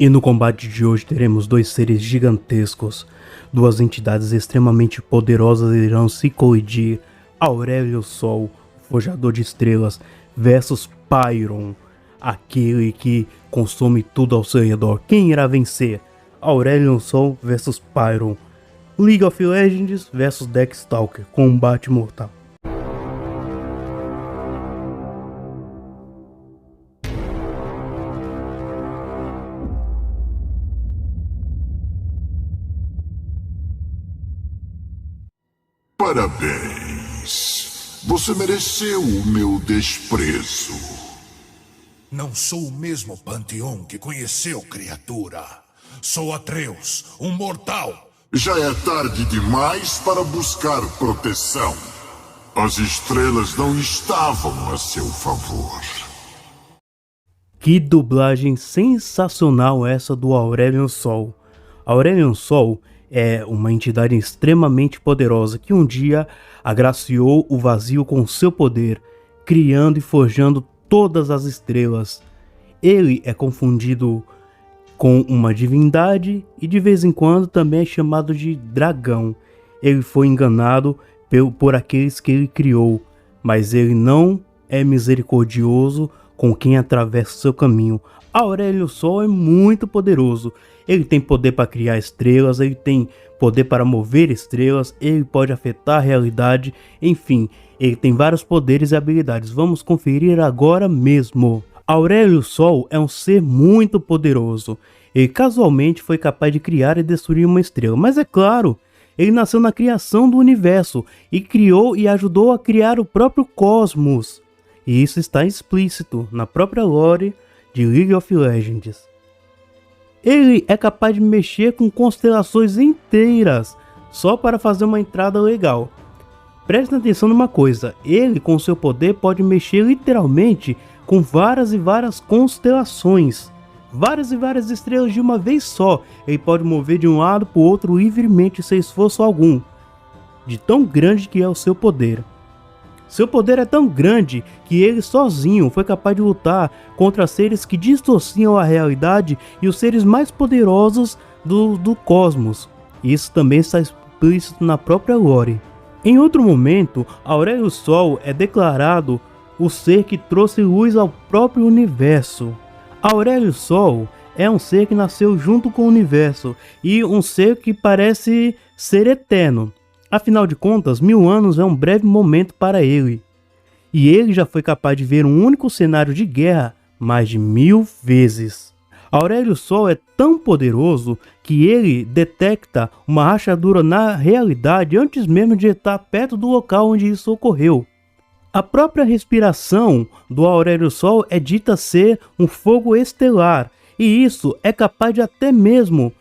E no combate de hoje teremos dois seres gigantescos, duas entidades extremamente poderosas irão se colidir: Aurélio Sol, forjador de estrelas, versus Pyron, aquele que consome tudo ao seu redor. Quem irá vencer? Aurélio Sol versus Pyron. League of Legends versus Darkstalker, combate mortal. Parabéns. Você mereceu o meu desprezo. Não sou o mesmo Panteão que conheceu, criatura. Sou Atreus, um mortal. Já é tarde demais para buscar proteção. As estrelas não estavam a seu favor. Que dublagem sensacional essa do Aurélio Sol. Aurélio Sol é uma entidade extremamente poderosa que um dia agraciou o vazio com seu poder, criando e forjando todas as estrelas. Ele é confundido com uma divindade e de vez em quando também é chamado de dragão. Ele foi enganado por aqueles que ele criou, mas ele não é misericordioso com quem atravessa seu caminho. Aurélio Sol é muito poderoso. Ele tem poder para criar estrelas, ele tem poder para mover estrelas, ele pode afetar a realidade, enfim, ele tem vários poderes e habilidades. Vamos conferir agora mesmo. Aurélio Sol é um ser muito poderoso. Ele casualmente foi capaz de criar e destruir uma estrela, mas é claro, ele nasceu na criação do universo e criou e ajudou a criar o próprio cosmos. E isso está explícito na própria lore de League of Legends. Ele é capaz de mexer com constelações inteiras só para fazer uma entrada legal. Preste atenção numa coisa, ele com seu poder pode mexer literalmente com várias e várias constelações. Várias e várias estrelas de uma vez só. Ele pode mover de um lado para o outro livremente sem esforço algum. De tão grande que é o seu poder. Seu poder é tão grande que ele sozinho foi capaz de lutar contra seres que distorciam a realidade e os seres mais poderosos do cosmos. Isso também está explícito na própria lore. Em outro momento, Aurélio Sol é declarado o ser que trouxe luz ao próprio universo. Aurélio Sol é um ser que nasceu junto com o universo e um ser que parece ser eterno. Afinal de contas, 1000 anos é um breve momento para ele. E ele já foi capaz de ver um único cenário de guerra mais de 1000 vezes. Aurélio Sol é tão poderoso que ele detecta uma rachadura na realidade antes mesmo de estar perto do local onde isso ocorreu. A própria respiração do Aurélio Sol é dita ser um fogo estelar, e isso é capaz de até mesmo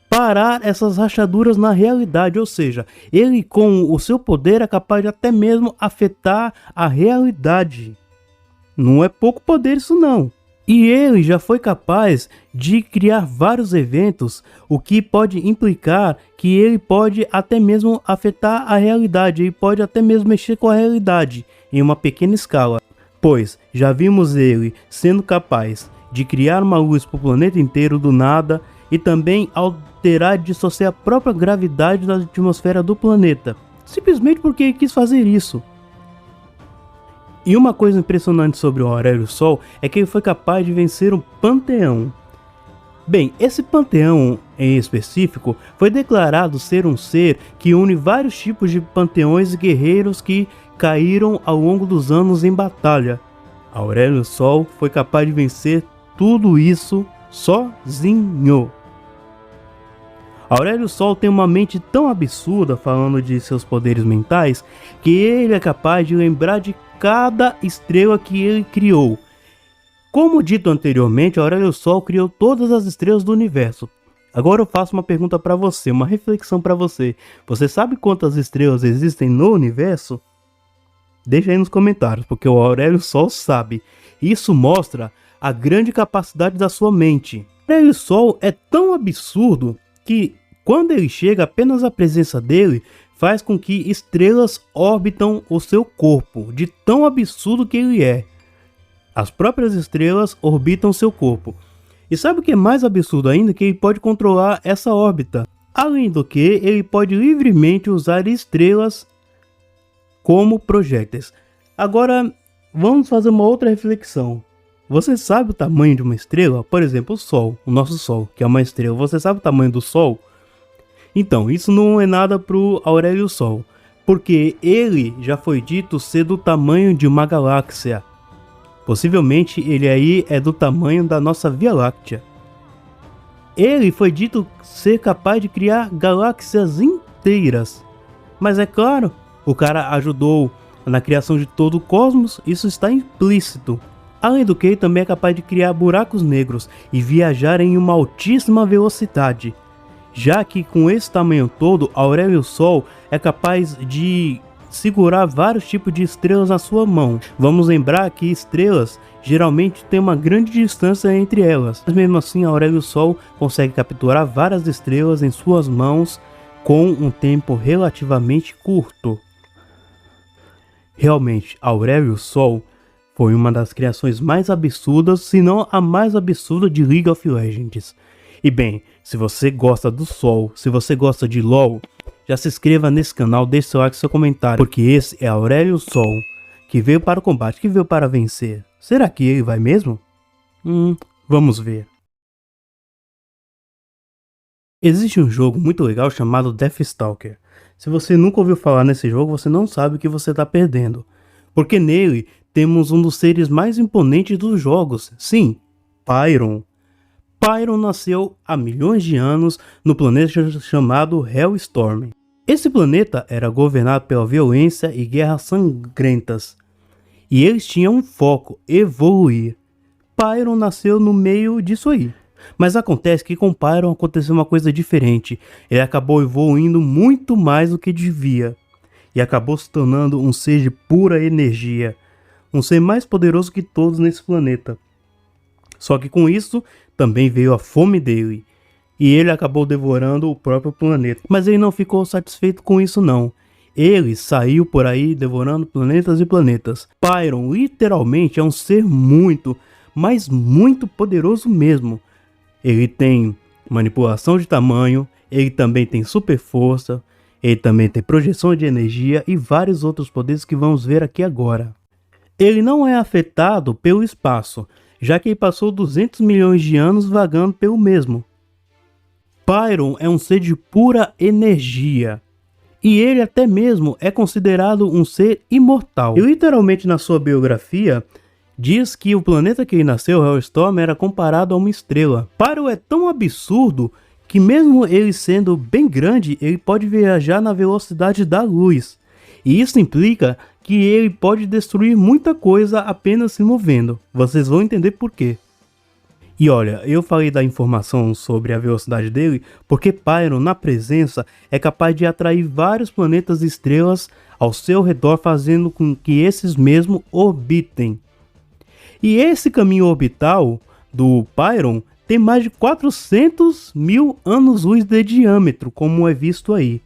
parar essas rachaduras na realidade, ou seja, ele com o seu poder é capaz de até mesmo afetar a realidade. Não é pouco poder isso não. E ele já foi capaz de criar vários eventos, o que pode implicar que ele pode até mesmo afetar a realidade, ele pode até mesmo mexer com a realidade em uma pequena escala. Pois já vimos ele sendo capaz de criar uma luz para o planeta inteiro do nada e também alterar e dissociar a própria gravidade da atmosfera do planeta, simplesmente porque ele quis fazer isso. E uma coisa impressionante sobre o Aurélio Sol é que ele foi capaz de vencer um panteão. Bem, esse panteão em específico foi declarado ser um ser que une vários tipos de panteões e guerreiros que caíram ao longo dos anos em batalha. Aurélio Sol foi capaz de vencer tudo isso sozinho. Aurélio Sol tem uma mente tão absurda, falando de seus poderes mentais, que ele é capaz de lembrar de cada estrela que ele criou. Como dito anteriormente, Aurélio Sol criou todas as estrelas do universo. Agora eu faço uma pergunta para você, uma reflexão para você. Você sabe quantas estrelas existem no universo? Deixa aí nos comentários, porque o Aurélio Sol sabe. Isso mostra a grande capacidade da sua mente. Aurélio Sol é tão absurdo que quando ele chega, apenas a presença dele faz com que estrelas orbitam o seu corpo, de tão absurdo que ele é. As próprias estrelas orbitam seu corpo. E sabe o que é mais absurdo ainda? Que ele pode controlar essa órbita. Além do que, ele pode livremente usar estrelas como projéteis. Agora, vamos fazer uma outra reflexão. Você sabe o tamanho de uma estrela? Por exemplo, o Sol, o nosso Sol, que é uma estrela. Você sabe o tamanho do Sol? Então, isso não é nada para o Aurélio Sol, porque ele já foi dito ser do tamanho de uma galáxia. Possivelmente ele aí é do tamanho da nossa Via Láctea. Ele foi dito ser capaz de criar galáxias inteiras. Mas é claro, o cara ajudou na criação de todo o cosmos, isso está implícito. Além do que, ele também é capaz de criar buracos negros e viajar em uma altíssima velocidade. Já que com esse tamanho todo, Aurélio Sol é capaz de segurar vários tipos de estrelas na sua mão. Vamos lembrar que estrelas geralmente têm uma grande distância entre elas. Mas mesmo assim, Aurélio Sol consegue capturar várias estrelas em suas mãos com um tempo relativamente curto. Realmente, Aurélio Sol foi uma das criações mais absurdas, se não a mais absurda de League of Legends. E bem, se você gosta do Sol, se você gosta de LoL, já se inscreva nesse canal, deixe seu like e seu comentário, porque esse é Aurélio Sol, que veio para o combate, que veio para vencer. Será que ele vai mesmo? Vamos ver. Existe um jogo muito legal chamado Deathstalker. Se você nunca ouviu falar nesse jogo, você não sabe o que você está perdendo. Porque nele temos um dos seres mais imponentes dos jogos. Sim, Pyron. Pyron nasceu há milhões de anos no planeta chamado Hellstorm. Esse planeta era governado pela violência e guerras sangrentas. E eles tinham um foco: evoluir. Pyron nasceu no meio disso aí. Mas acontece que com Pyron aconteceu uma coisa diferente. Ele acabou evoluindo muito mais do que devia. E acabou se tornando um ser de pura energia. Um ser mais poderoso que todos nesse planeta. Só que com isso também veio a fome dele. E ele acabou devorando o próprio planeta. Mas ele não ficou satisfeito com isso não. Ele saiu por aí devorando planetas e planetas. Pyron literalmente é um ser muito, mas muito poderoso mesmo. Ele tem manipulação de tamanho, ele também tem super força, ele também tem projeção de energia e vários outros poderes que vamos ver aqui agora. Ele não é afetado pelo espaço, já que ele passou 200 milhões de anos vagando pelo mesmo. Pyron é um ser de pura energia. E ele até mesmo é considerado um ser imortal. E literalmente na sua biografia, diz que o planeta que ele nasceu, Hellstorm, era comparado a uma estrela. Pyron é tão absurdo que mesmo ele sendo bem grande, ele pode viajar na velocidade da luz. E isso implica que ele pode destruir muita coisa apenas se movendo. Vocês vão entender por quê. E olha, eu falei da informação sobre a velocidade dele porque Pyron, na presença, é capaz de atrair vários planetas e estrelas ao seu redor, fazendo com que esses mesmos orbitem. E esse caminho orbital do Pyron tem mais de 400 mil anos-luz de diâmetro, como é visto aí.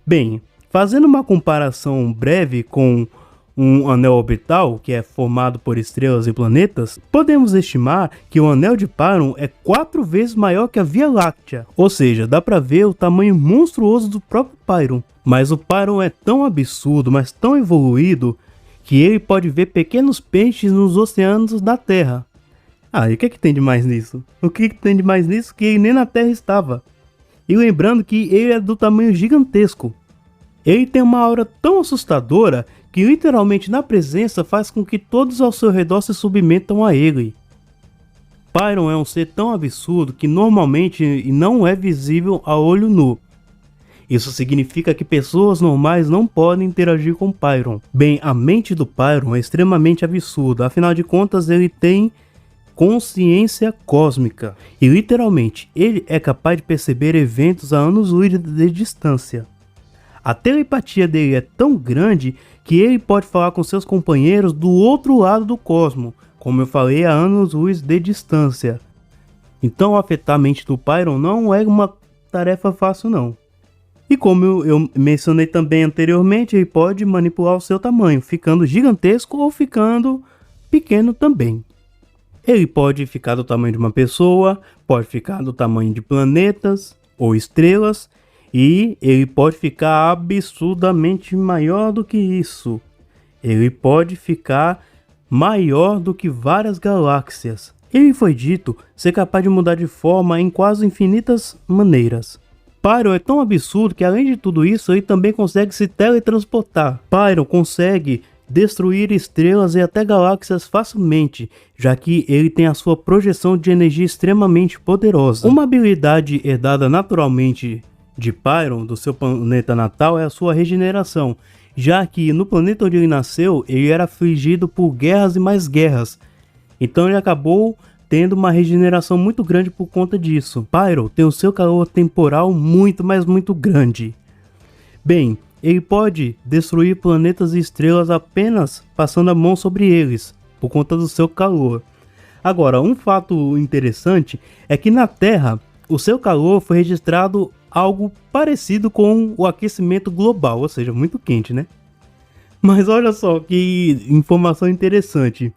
Bem, fazendo uma comparação breve com um anel orbital, que é formado por estrelas e planetas, podemos estimar que o anel de Pyron é 4 vezes maior que a Via Láctea, ou seja, dá para ver o tamanho monstruoso do próprio Pyron. Mas o Pyron é tão absurdo, mas tão evoluído, que ele pode ver pequenos peixes nos oceanos da Terra. Ah, e o que tem de mais nisso? O que tem de mais nisso que ele nem na Terra estava? E lembrando que ele é do tamanho gigantesco. Ele tem uma aura tão assustadora que literalmente na presença faz com que todos ao seu redor se submetam a ele. Pyron é um ser tão absurdo que normalmente não é visível a olho nu. Isso significa que pessoas normais não podem interagir com Pyron. Bem, a mente do Pyron é extremamente absurda, afinal de contas ele tem consciência cósmica. E literalmente, ele é capaz de perceber eventos a anos-luz de distância. A telepatia dele é tão grande que ele pode falar com seus companheiros do outro lado do cosmos, como eu falei, a anos-luz de distância. Então afetar a mente do Pyron não é uma tarefa fácil não. E como eu mencionei também anteriormente, ele pode manipular o seu tamanho, ficando gigantesco ou ficando pequeno também. Ele pode ficar do tamanho de uma pessoa, pode ficar do tamanho de planetas ou estrelas, e ele pode ficar absurdamente maior do que isso. Ele pode ficar maior do que várias galáxias. Ele foi dito ser capaz de mudar de forma em quase infinitas maneiras. Pyro é tão absurdo que, além de tudo isso, ele também consegue se teletransportar. Pyro consegue destruir estrelas e até galáxias facilmente, já que ele tem a sua projeção de energia extremamente poderosa. Uma habilidade herdada naturalmente de Pyro, do seu planeta natal, é a sua regeneração, já que no planeta onde ele nasceu, ele era afligido por guerras e mais guerras. Então ele acabou tendo uma regeneração muito grande por conta disso. Pyro tem o seu calor temporal muito, mas muito grande. Bem, ele pode destruir planetas e estrelas apenas passando a mão sobre eles, por conta do seu calor. Agora, um fato interessante é que na Terra, o seu calor foi registrado algo parecido com o aquecimento global, ou seja, muito quente, né? Mas olha só que informação interessante.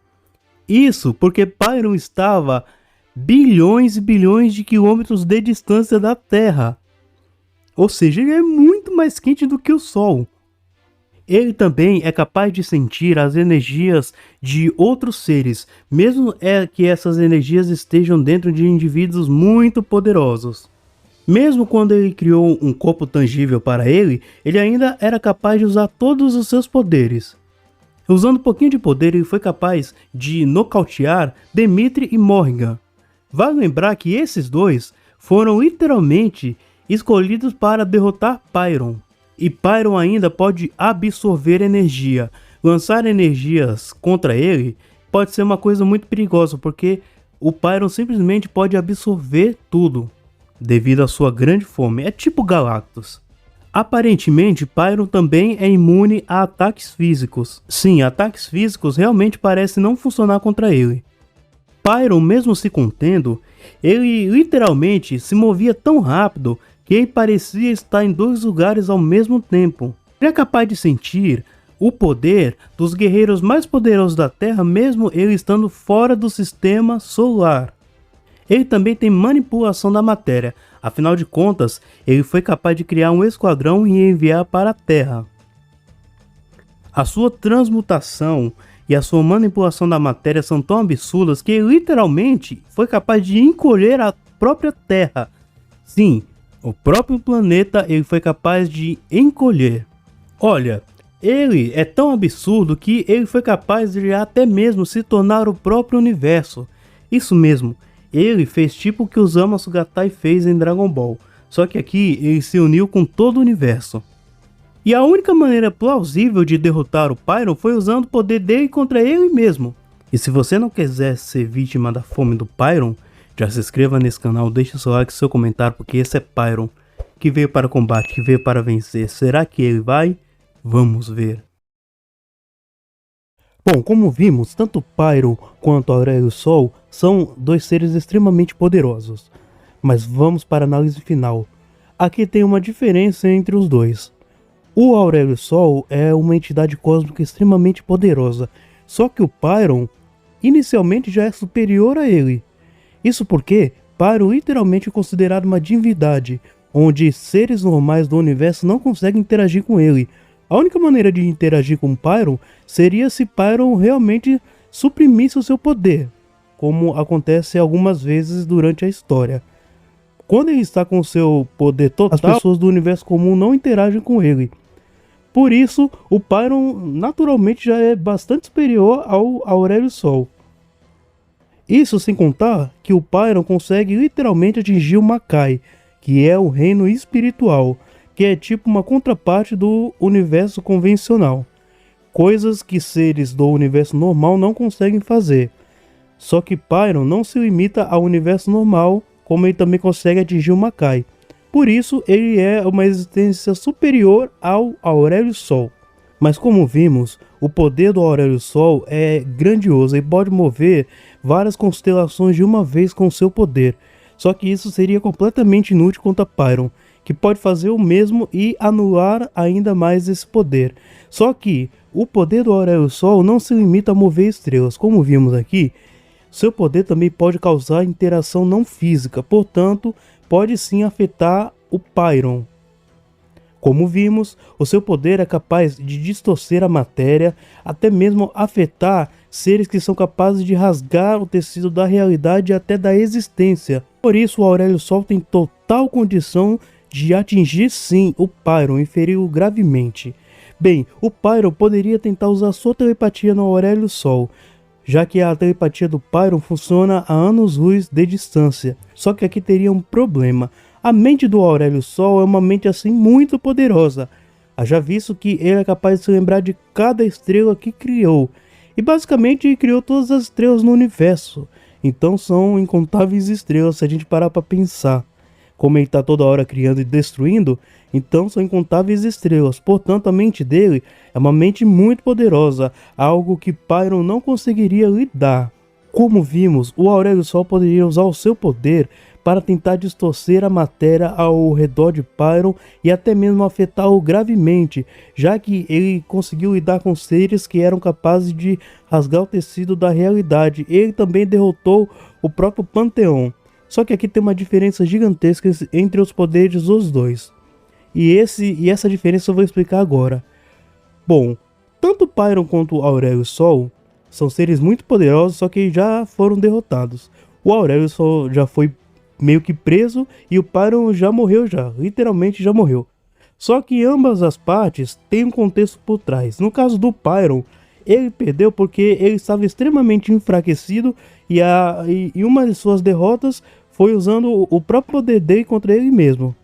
Isso porque Pyro estava bilhões e bilhões de quilômetros de distância da Terra. Ou seja, ele é muito mais quente do que o Sol. Ele também é capaz de sentir as energias de outros seres, mesmo que essas energias estejam dentro de indivíduos muito poderosos. Mesmo quando ele criou um corpo tangível para ele, ele ainda era capaz de usar todos os seus poderes. Usando um pouquinho de poder, ele foi capaz de nocautear Demitri e Morrigan. Vale lembrar que esses dois foram literalmente escolhidos para derrotar Pyron. E Pyron ainda pode absorver energia. Lançar energias contra ele pode ser uma coisa muito perigosa, porque o Pyron simplesmente pode absorver tudo, devido à sua grande fome. É tipo Galactus. Aparentemente, Pyro também é imune a ataques físicos. Sim, ataques físicos realmente parecem não funcionar contra ele. Pyro, mesmo se contendo, ele literalmente se movia tão rápido que ele parecia estar em dois lugares ao mesmo tempo. Ele é capaz de sentir o poder dos guerreiros mais poderosos da Terra, mesmo ele estando fora do sistema solar. Ele também tem manipulação da matéria, afinal de contas, ele foi capaz de criar um esquadrão e enviar para a Terra. A sua transmutação e a sua manipulação da matéria são tão absurdas que ele literalmente foi capaz de encolher a própria Terra. Sim, o próprio planeta ele foi capaz de encolher. Olha, ele é tão absurdo que ele foi capaz de até mesmo se tornar o próprio universo. Isso mesmo. Ele fez tipo o que o Zamasugatai fez em Dragon Ball, só que aqui ele se uniu com todo o universo. E a única maneira plausível de derrotar o Pyro foi usando o poder dele contra ele mesmo. E se você não quiser ser vítima da fome do Pyron, já se inscreva nesse canal, deixe seu like e seu comentário, porque esse é Pyron, que veio para o combate, que veio para vencer. Será que ele vai? Vamos ver. Bom, como vimos, tanto Pyro quanto Aurélio Sol são dois seres extremamente poderosos. Mas vamos para a análise final. Aqui tem uma diferença entre os dois. O Aurélio Sol é uma entidade cósmica extremamente poderosa, só que o Pyron inicialmente já é superior a ele. Isso porque Pyro literalmente é considerado uma divindade, onde seres normais do universo não conseguem interagir com ele. A única maneira de interagir com Pyron seria se Pyron realmente suprimisse o seu poder, como acontece algumas vezes durante a história. Quando ele está com seu poder total, as pessoas do universo comum não interagem com ele. Por isso, o Pyron naturalmente já é bastante superior ao Aurélio Sol. Isso sem contar que o Pyron consegue literalmente atingir o Makai, que é o reino espiritual, que é tipo uma contraparte do universo convencional. Coisas que seres do universo normal não conseguem fazer. Só que Pyron não se limita ao universo normal, como ele também consegue atingir o Makai. Por isso, ele é uma existência superior ao Aurélio Sol. Mas como vimos, o poder do Aurélio Sol é grandioso e pode mover várias constelações de uma vez com seu poder. Só que isso seria completamente inútil contra Pyron, que pode fazer o mesmo e anular ainda mais esse poder. Só que o poder do Aurélio Sol não se limita a mover estrelas, como vimos aqui. seu poder também pode causar interação não física, portanto, pode sim afetar o Pyron. Como vimos, o seu poder é capaz de distorcer a matéria, até mesmo afetar seres que são capazes de rasgar o tecido da realidade e até da existência. Por isso, o Aurélio Sol tem total condição de atingir sim o Pyron e feri-o gravemente. Bem, o Pyron poderia tentar usar sua telepatia no Aurélio Sol, já que a telepatia do Pyron funciona a anos-luz de distância. Só que aqui teria um problema. A mente do Aurélio Sol é uma mente assim muito poderosa. Haja visto que ele é capaz de se lembrar de cada estrela que criou. E basicamente ele criou todas as estrelas no universo. Então são incontáveis estrelas se a gente parar para pensar. Como ele está toda hora criando e destruindo, então são incontáveis estrelas. Portanto, a mente dele é uma mente muito poderosa, algo que Pyron não conseguiria lidar. Como vimos, o Aurélio Sol poderia usar o seu poder para tentar distorcer a matéria ao redor de Pyron e até mesmo afetá-lo gravemente, já que ele conseguiu lidar com seres que eram capazes de rasgar o tecido da realidade. Ele também derrotou o próprio Panteão. Só que aqui tem uma diferença gigantesca entre os poderes dos dois. E essa diferença eu vou explicar agora. Bom, tanto Pyron quanto o Aurélio Sol são seres muito poderosos, só que já foram derrotados. O Aurélio Sol já foi meio que preso e o Pyron já morreu literalmente já morreu. Só que ambas as partes têm um contexto por trás. No caso do Pyron, ele perdeu porque ele estava extremamente enfraquecido e uma de suas derrotas foi usando o próprio poder dele contra ele mesmo.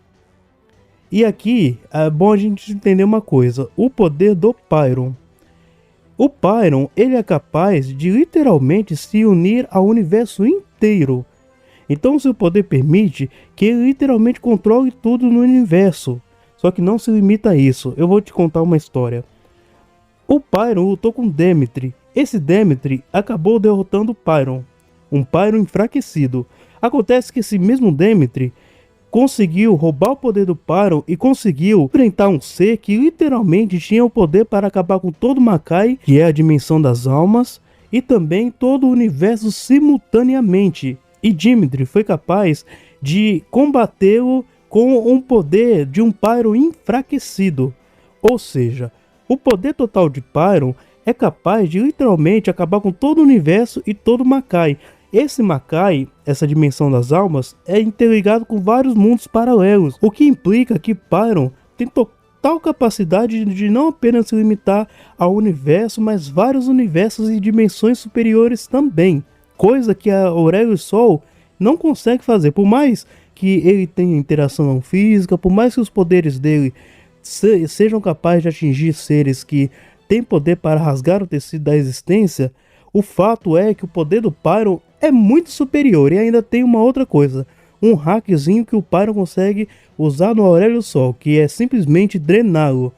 E aqui é bom a gente entender uma coisa: o poder do Pyron. O Pyron, ele é capaz de literalmente se unir ao universo inteiro. Então seu poder permite que ele literalmente controle tudo no universo. Só que não se limita a isso. Eu vou te contar uma história. O Pyron lutou com Demetri. Esse Demetri acabou derrotando o Pyron. Um Pyron enfraquecido. Acontece que esse mesmo Demetri conseguiu roubar o poder do Pyron e conseguiu enfrentar um ser que literalmente tinha o poder para acabar com todo Makai, que é a dimensão das almas, e também todo o universo simultaneamente. E Dimitri foi capaz de combatê-lo com um poder de um Pyron enfraquecido. Ou seja, o poder total de Pyron é capaz de literalmente acabar com todo o universo e todo Makai. Esse Makai, essa dimensão das almas, é interligado com vários mundos paralelos, o que implica que Pyron tem total capacidade de não apenas se limitar ao universo, mas vários universos e dimensões superiores também. Coisa que a Aurélio Sol não consegue fazer, por mais que ele tenha interação não física, por mais que os poderes dele sejam capazes de atingir seres que têm poder para rasgar o tecido da existência, o fato é que o poder do Pyron é muito superior. E ainda tem uma outra coisa, um hackzinho que o Pyron consegue usar no Aurélio Sol, que é simplesmente drená-lo.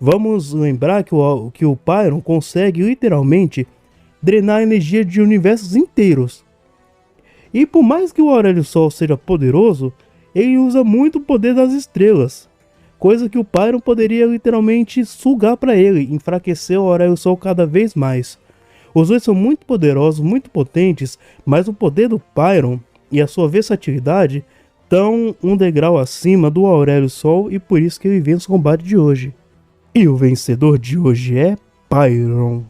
Vamos lembrar que o Pyron consegue literalmente drenar a energia de universos inteiros. E por mais que o Aurélio Sol seja poderoso, ele usa muito o poder das estrelas, coisa que o Pyron poderia literalmente sugar para ele, enfraquecer o Aurélio Sol cada vez mais. Os dois são muito poderosos, muito potentes, mas o poder do Pyron e a sua versatilidade estão um degrau acima do Aurélio Sol, e por isso que ele vence o combate de hoje. E o vencedor de hoje é Pyron.